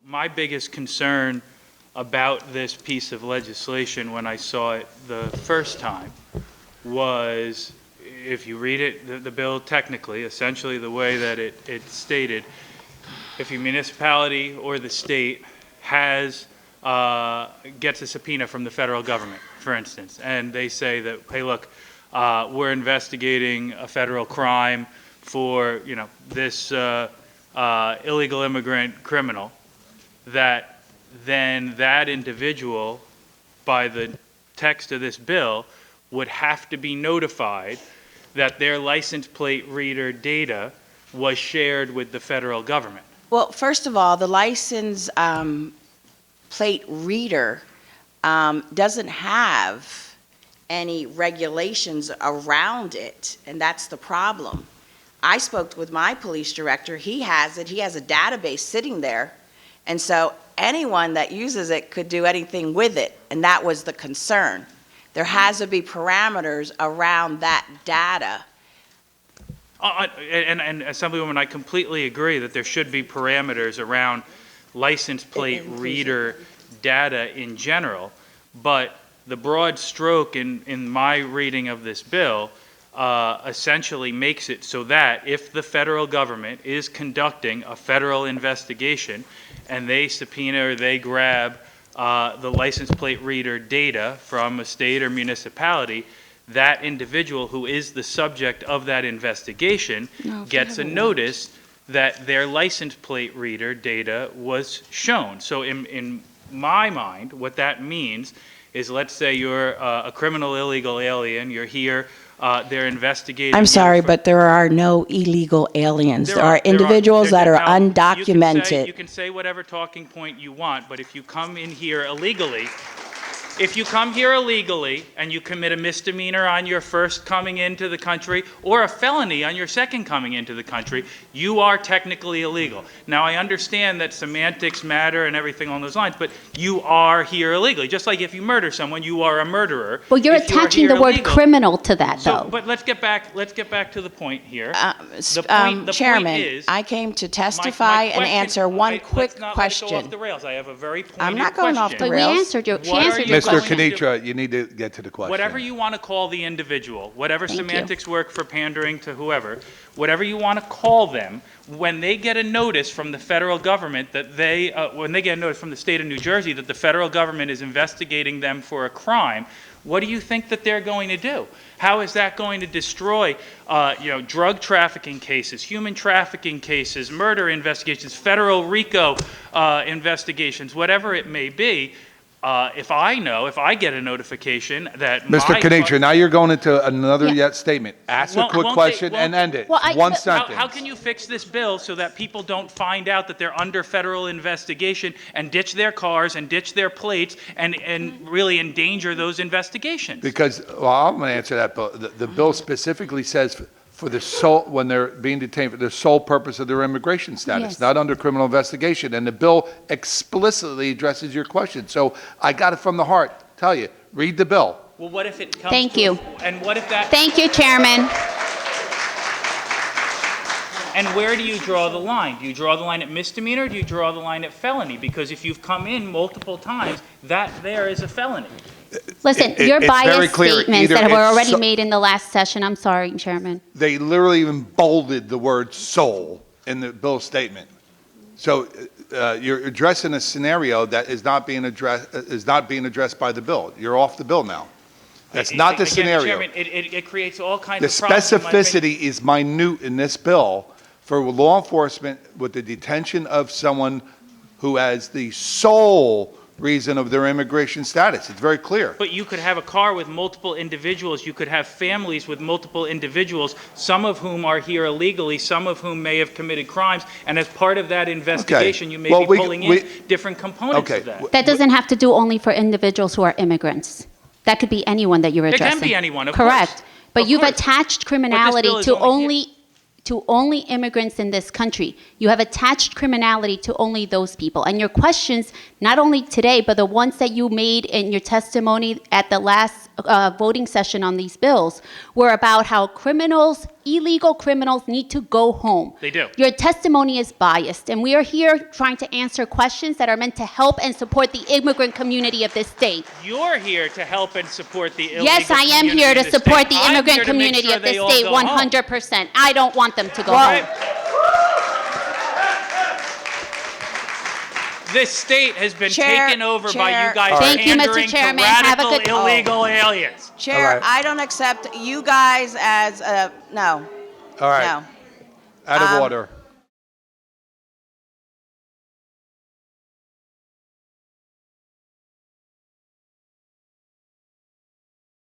My biggest concern about this piece of legislation when I saw it the first time was, if you read it, the bill technically, essentially the way that it's stated, if a municipality or the state has, gets a subpoena from the federal government, for instance, and they say that, hey, look, we're investigating a federal crime for, you know, this illegal immigrant criminal, that then that individual, by the text of this bill, would have to be notified that their license plate reader data was shared with the federal government. Well, first of all, the license plate reader doesn't have any regulations around it, and that's the problem. I spoke with my police director. He has it. He has a database sitting there, and so anyone that uses it could do anything with it, and that was the concern. There has to be parameters around that data. And Assemblywoman, I completely agree that there should be parameters around license plate reader data in general, but the broad stroke in my reading of this bill essentially makes it so that if the federal government is conducting a federal investigation and they subpoena or they grab the license plate reader data from a state or municipality, that individual who is the subject of that investigation gets a notice that their license plate reader data was shown. So in my mind, what that means is, let's say you're a criminal illegal alien, you're here, they're investigating. I'm sorry, but there are no illegal aliens. There are individuals that are undocumented. You can say whatever talking point you want, but if you come in here illegally, if you come here illegally and you commit a misdemeanor on your first coming into the country or a felony on your second coming into the country, you are technically illegal. Now, I understand that semantics matter and everything along those lines, but you are here illegally. Just like if you murder someone, you are a murderer. Well, you're attaching the word criminal to that, though. But let's get back to the point here. Chairman, point is, I came to testify and answer one quick let's not question. Let it go off the rails. I have a very pointed I'm not going off the question. But we rails. answered your, she What are answered you your going Mr. question. Kanitra, you need to get to the question. Whatever you want to call the individual, whatever Thank you. semantics work for pandering to whoever, whatever you want to call them, when they get a notice from the federal government that when they get a notice from the state of New Jersey that the federal government is investigating them for a crime, what do you think that they're going to do? How is that going to destroy, drug trafficking cases, human trafficking cases, murder investigations, federal RICO investigations, whatever it may be? If I get a notification that Mr. Kanitra, now you're going into another yet statement. Ask a quick question and end it. Well, One sentence. How can you fix this bill so that people don't find out that they're under federal investigation and ditch their cars and ditch their plates and really endanger those investigations? Because, well, I'm going to answer that, but the bill specifically says for the sole, when they're being detained for the sole purpose of their immigration status, Yes. not under criminal investigation. And the bill explicitly addresses your question. So I got it from the heart. Tell you, read the bill. Well, what if it comes Thank to, you. And what if that? Thank you, Chairman. And where do you draw the line? Do you draw the line at misdemeanor or do you draw the line at felony? Because if you've come in multiple times, that there is a felony. Listen, your it's very biased clear. statements Either that were it's already so- made in the last session, I'm sorry, Chairman. They literally even bolded the word sole in the bill statement. So you're addressing a scenario that is not being addressed by the bill. You're off the bill now. That's not the Again, scenario. Chairman, it creates all kinds The of problems. in my opinion. specificity is minute in this bill for law enforcement with the detention of someone who has the sole reason of their immigration status. It's very clear. But you could have a car with multiple individuals. You could have families with multiple individuals, some of whom are here illegally, some of whom may have committed crimes. And as part of that investigation, you may Well, be pulling in different components of that. That doesn't have to do only for individuals who are immigrants. That could be anyone that you're It addressing. can be anyone, of Correct. course. But Of you've course. attached criminality is to only only immigrants in this country. You have attached criminality to only those people. And your questions, not only today, but the ones that you made in your testimony at the last voting session on these bills were about how criminals, illegal criminals, need to go home. They do. Your testimony is biased, and we are here trying to answer questions that are meant to help and support the immigrant community of this state. You're here to help and support the illegal Yes, I am community here to of this support state. the I'm immigrant here to make community sure of this they all state go home. 100%. I don't want them to go Well, home. This state has been Chair- taken over by Chair- you guys Thank you, Mr. pandering to Chairman. Have a radical good- illegal aliens. Chair, All right. I don't accept you guys as, no, All right, no. out of order.